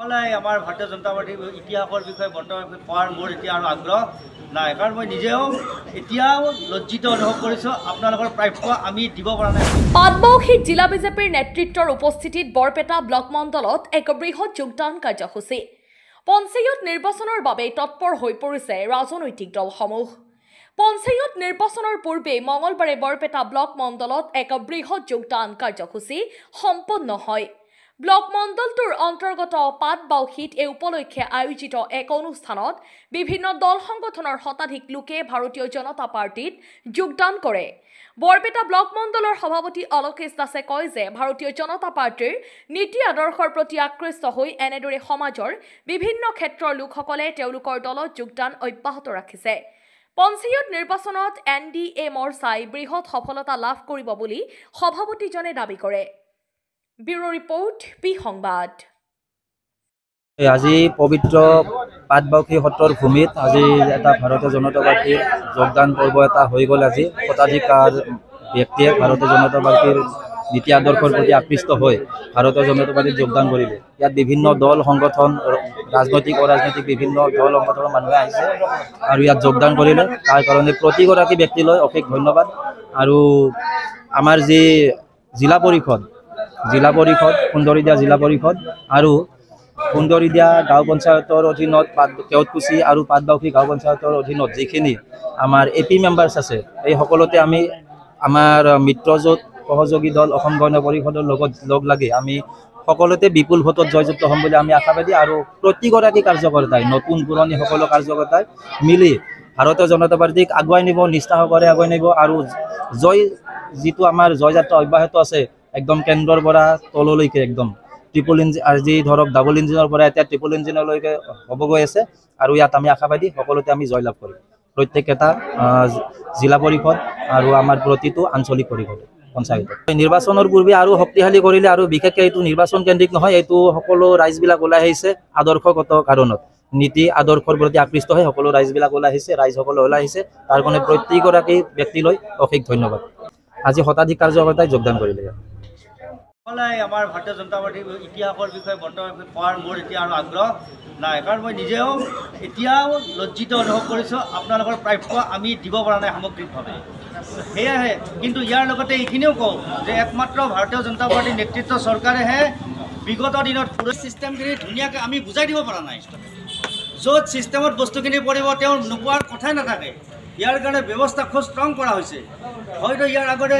আমাৰ ভাৰতীয় জনতা পাৰ্টিৰ ইতিহাসৰ বিষয়ে বৰ্তমান কোৱাৰ মোৰ এতিয়া আৰু আগ্ৰহ নাই, কাৰণ মই নিজেও এতিয়াও লজ্জিত অনুভৱ কৰিছোঁ। আপোনালোকৰ প্ৰাপ্য আমি দিব পৰা নাই। পাটবাউসীত জিলা বিজেপিৰ নেতৃত্বৰ উপস্থিতিত বৰপেটা ব্লক মণ্ডলত এক বৃহৎ যোগদান কাৰ্যসূচী। পঞ্চায়ত নিৰ্বাচনৰ বাবে তৎপৰ হৈ পৰিছে ৰাজনৈতিক দলসমূহ। পঞ্চায়ত নিৰ্বাচনৰ পূৰ্বে মঙলবাৰে বৰপেটা ব্লক মণ্ডলত এক বৃহৎ যোগদান কাৰ্যসূচী সম্পন্ন হয়। ব্লক মণ্ডলটোৰ অন্তৰ্গত পাটবাউসীত এই উপলক্ষে আয়োজিত এক অনুষ্ঠানত বিভিন্ন দল সংগঠনৰ শতাধিক লোকে ভাৰতীয় জনতা পাৰ্টিত যোগদান কৰে। বৰপেটা ব্লক মণ্ডলৰ সভাপতি অলকেশ দাসে কয় যে ভাৰতীয় জনতা পাৰ্টিৰ নীতি আদৰ্শৰ প্ৰতি আকৃষ্ট হৈ এনেদৰে সমাজৰ বিভিন্ন ক্ষেত্ৰৰ লোকসকলে তেওঁলোকৰ দলত যোগদান অব্যাহত ৰাখিছে। পঞ্চায়ত নিৰ্বাচনত NDA মৰ্চাই বৃহৎ সফলতা লাভ কৰিব বুলি সভাপতিজনে দাবী কৰে। ব্যুৰো ৰিপৰ্ট, পি সংবাদ। আজি পবিত্ৰ পাটবাউসী সত্ৰৰ ভূমিত আজি এটা ভাৰতীয় জনতা পাৰ্টিৰ যোগদান পৰ্ব এটা হৈ গ'ল। আজি শতাধিকাৰ ব্যক্তিয়ে ভাৰতীয় জনতা পাৰ্টিৰ নীতি আদৰ্শৰ প্ৰতি আকৃষ্ট হৈ ভাৰতীয় জনতা পাৰ্টিত যোগদান কৰিলে। ইয়াত বিভিন্ন দল সংগঠন, ৰাজনৈতিক অৰাজনৈতিক বিভিন্ন দল সংগঠনৰ মানুহে আহিছে আৰু ইয়াত যোগদান কৰিলে। তাৰ কাৰণে প্ৰতিগৰাকী ব্যক্তিলৈ অশেষ ধন্যবাদ। আৰু আমাৰ যি জিলা পৰিষদ সুন্দৰীদিয়া জিলা পৰিষদ আৰু সুন্দৰীদিয়া গাঁও পঞ্চায়তৰ অধীনত কেওটকুচি আৰু পাটবাউসী গাঁও পঞ্চায়তৰ অধীনত যিখিনি আমাৰ AP মেম্বাৰ্ছ আছে, এই সকলোতে আমি আমাৰ মিত্ৰজোঁট সহযোগী দল অসম গণ পৰিষদৰ লগত লগ লাগি আমি সকলোতে বিপুল ভোটত জয়যুক্ত হ'ম বুলি আমি আশাবাদী। আৰু প্ৰতিগৰাকী কাৰ্যকৰ্তাই, নতুন পুৰণি সকলো কাৰ্যকৰ্তাই মিলি ভাৰতীয় জনতা পাৰ্টিক আগুৱাই নিব, নিষ্ঠাসহকাৰে আগুৱাই নিব। আৰু যিটো আমাৰ জয়যাত্ৰা অব্যাহত আছে একদম কেন্দ্ৰৰ পৰা তললৈকে একদম ট্ৰিপল ইঞ্জিন, আজি ধৰক ডাবল ইঞ্জিনৰ পৰা এতিয়া ট্ৰিপল ইঞ্জিনলৈকে হ'ব গৈ আছে। আৰু ইয়াত আমি আশাবাদী সকলোতে আমি জয়লাভ কৰিম, প্ৰত্যেকটা জিলা পৰিষদ আৰু আমাৰ প্ৰতিটো আঞ্চলিক পৰিষদ পঞ্চায়ত। নিৰ্বাচনৰ পূৰ্বে আৰু শক্তিশালী কৰিলে, আৰু বিশেষকৈ এইটো নিৰ্বাচন কেন্দ্ৰিক নহয়, এইটো সকলো ৰাইজবিলাক ওলাই আহিছে আদৰ্শগত কাৰণত, নীতি আদৰ্শৰ প্ৰতি আকৃষ্ট হৈ সকলো ৰাইজবিলাক ওলাই আহিছে, ৰাইজসকলে ওলাই আহিছে। তাৰ কাৰণে প্ৰত্যেকগৰাকী ব্যক্তিলৈ অশেষ ধন্যবাদ। আজি শতাধিক কাৰ্যকৰ্তাই যোগদান কৰিলে। আমাৰ ভাৰতীয় জনতা পাৰ্টিৰ ইতিহাসৰ বিষয়ে বৰ্তমান কোৱাৰ মোৰ এতিয়া আৰু আগ্ৰহ নাই, কাৰণ মই নিজেও এতিয়াও লজ্জিত অনুভৱ কৰিছোঁ। আপোনালোকৰ প্ৰাপ্য আমি দিব পৰা নাই সামগ্ৰিকভাৱে। সেয়াহে, কিন্তু ইয়াৰ লগতে এইখিনিও কওঁ যে একমাত্ৰ ভাৰতীয় জনতা পাৰ্টিৰ নেতৃত্ব চৰকাৰেহে বিগত দিনত পুৰো সিস্টেমখিনি ধুনীয়াকৈ আমি বুজাই দিব পৰা নাই। য'ত ছিষ্টেমত বস্তুখিনি পৰিব তেওঁ নোপোৱাৰ কথাই নাথাকে। ইয়াৰ কাৰণে ব্যৱস্থা খুব ষ্ট্ৰং কৰা হৈছে। হয়তো ইয়াৰ আগতে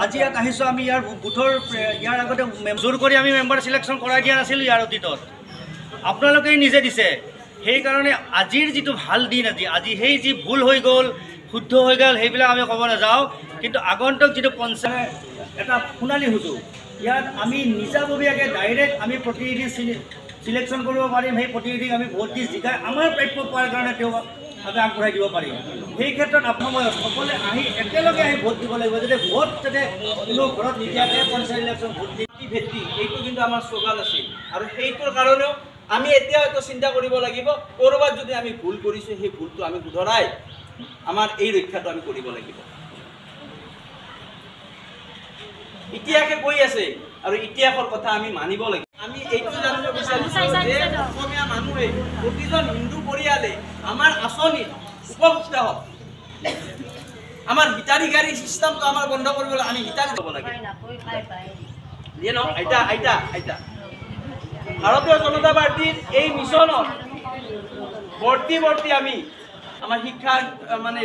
আজি ইয়াত আহিছোঁ আমি, ইয়াৰ বুথৰ ইয়াৰ আগতে জোৰ কৰি আমি মেম্বাৰ চিলেকশ্যন কৰাই দিয়া নাছিলোঁ। ইয়াৰ অতীতত আপোনালোকেই নিজে দিছে। সেইকাৰণে আজিৰ যিটো ভাল দিন, আজি সেই যি ভুল হৈ গ'ল, শুদ্ধ হৈ গ'ল, সেইবিলাক আমি ক'ব নাযাওঁ। কিন্তু আগন্তুক যিটো পঞ্চায়ত এটা সোণালী সুযোগ, ইয়াত আমি নিজাববীয়াকৈ ডাইৰেক্ট আমি প্ৰতিনিধি চিলেকশ্যন কৰিব পাৰিম। সেই প্ৰতিনিধিক আমি ভোট দি জিকাই আমাৰ প্ৰাপ্য পোৱাৰ কাৰণে তেওঁক আমি আগবঢ়াই দিব পাৰিম। সেই ক্ষেত্ৰত আপোনালোকে সকলোৱে আহি একেলগে আহি ভোট দিব লাগিব, যাতে ভোট যাতে কোনো ঘৰত নিদিয়াকৈ পঞ্চায়ত ইলেকশ্যন ভোট দি ভেটি, এইটো কিন্তু আমাৰ শ্লোগান আছিল। আৰু সেইটোৰ কাৰণেও আমি এতিয়া হয়তো চিন্তা কৰিব লাগিব, ক'ৰবাত যদি আমি ভুল কৰিছোঁ সেই ভুলটো আমি শুধৰাই আমাৰ এই ৰক্ষাটো আমি কৰিব লাগিব। ইতিহাসে কৈ আছে আৰু ইতিহাসৰ কথা আমি মানিব লাগিব। আমি এইটো জানিব বিচাৰিছোঁ যে অসমীয়া মানুহে, প্ৰতিজন হিন্দু পৰিয়ালে আমাৰ আঁচনিত উপভোক্তা হওক। আমাৰ হিতাধিকাৰী চিষ্টেমটো আমাৰ বন্ধ কৰিবলৈ আমি হিতাধিকাৰী হ'ব লাগে। ভাৰতীয় জনতা পাৰ্টিৰ এই মিছনত বৰ্তি আমি আমাৰ শিক্ষা মানে